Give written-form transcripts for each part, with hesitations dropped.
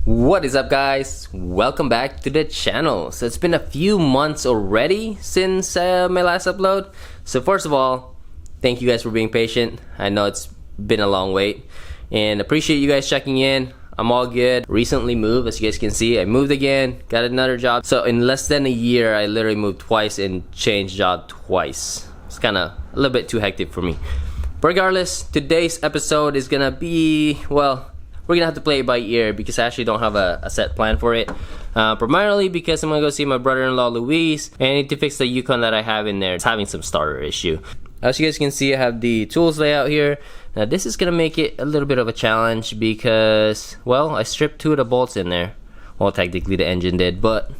What is up, guys? Welcome back to the channel. So it's been a few months already since my last upload. So first of all, thank you guys for being patient. I know it's been a long wait and appreciate you guys checking in. I'm all good. Recently moved, as you guys can see. I moved again, got another job. So in less than a year, I literally moved twice and changed job twice. It's kind of a little bit too hectic for me. But regardless, today's episode is gonna be, well, we're gonna have to play it by ear because I actually don't have a set plan for it. Primarily because I'm gonna go see my brother-in-law Luis and I need to fix the Yukon that I have in there. It's having some starter issue. As you guys can see, I have the tools layout here. Now this is gonna make it a little bit of a challenge because, well, I stripped two of the bolts in there. Well, technically the engine did, but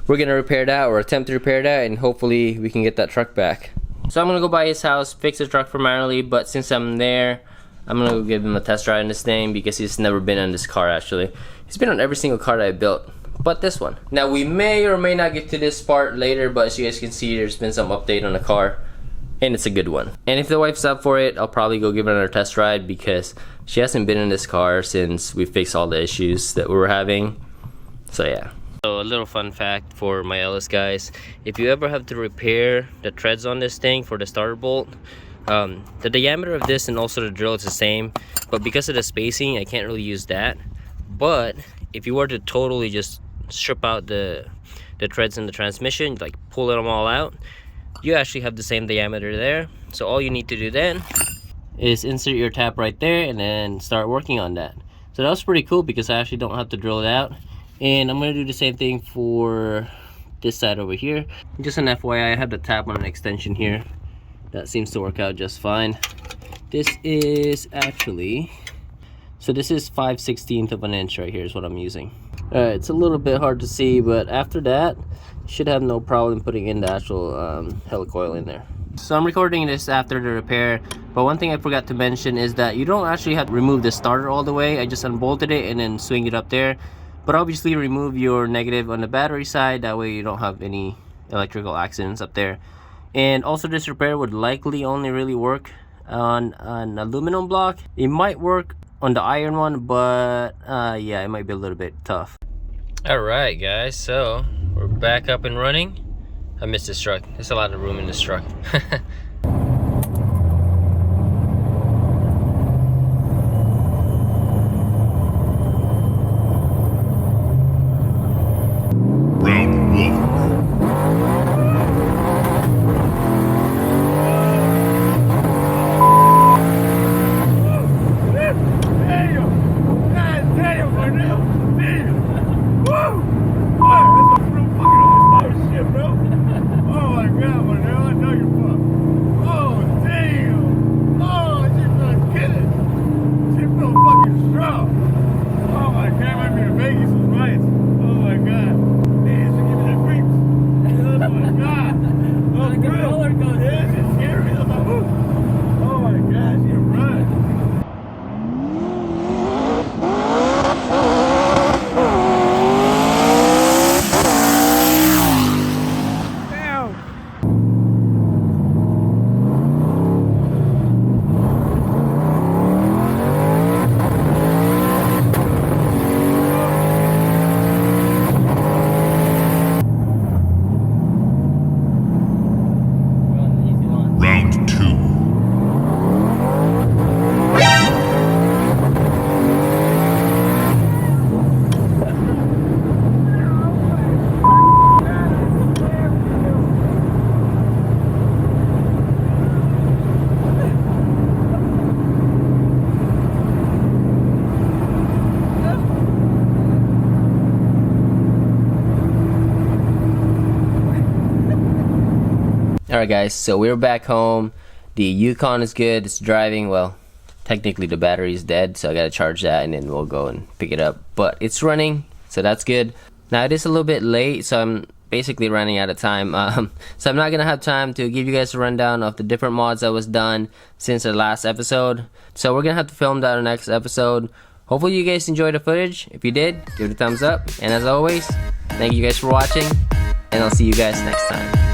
we're gonna repair that or attempt to repair that and hopefully we can get that truck back. So I'm gonna go by his house, fix the truck primarily, but since I'm there, I'm gonna go give him a test drive in this thing because he's never been on this car actually. He's been on every single car that I built, but this one. Now we may or may not get to this part later, but as you guys can see, there's been some update on the car, and it's a good one. And if the wife's up for it, I'll probably go give her another test ride because she hasn't been in this car since we fixed all the issues that we were having. So yeah. So a little fun fact for my Ellis guys, if you ever have to repair the treads on this thing for the starter bolt, the diameter of this and also the drill is the same, but because of the spacing I can't really use that. But if you were to totally just strip out the treads in the transmission, like pull them all out, you actually have the same diameter there. So all you need to do then is insert your tap right there and then start working on that. So that was pretty cool because I actually don't have to drill it out. And I'm gonna do the same thing for this side over here. Just an FYI, I have the tap on an extension here. That seems to work out just fine. This is actually, so this is 5/16 of an inch right here is what I'm using. Alright, it's a little bit hard to see, but after that, you should have no problem putting in the actual helicoil in there. So I'm recording this after the repair, but one thing I forgot to mention is that you don't actually have to remove the starter all the way. I just unbolted it and then swing it up there. But obviously remove your negative on the battery side, that way you don't have any electrical accidents up there. And also this repair would likely only really work on an aluminum block. It might work on the iron one, but yeah, it might be a little bit tough. Alright guys, so we're back up and running. I missed this truck. There's a lot of room in this truck. Alright guys, so we're back home. The Yukon is good, it's driving. Well, technically the battery is dead, so I gotta charge that and then we'll go and pick it up. But it's running, so that's good. Now it is a little bit late, so I'm basically running out of time. So I'm not gonna have time to give you guys a rundown of the different mods that was done since the last episode. So we're gonna have to film that in the next episode. Hopefully you guys enjoyed the footage. If you did, give it a thumbs up. And as always, thank you guys for watching, and I'll see you guys next time.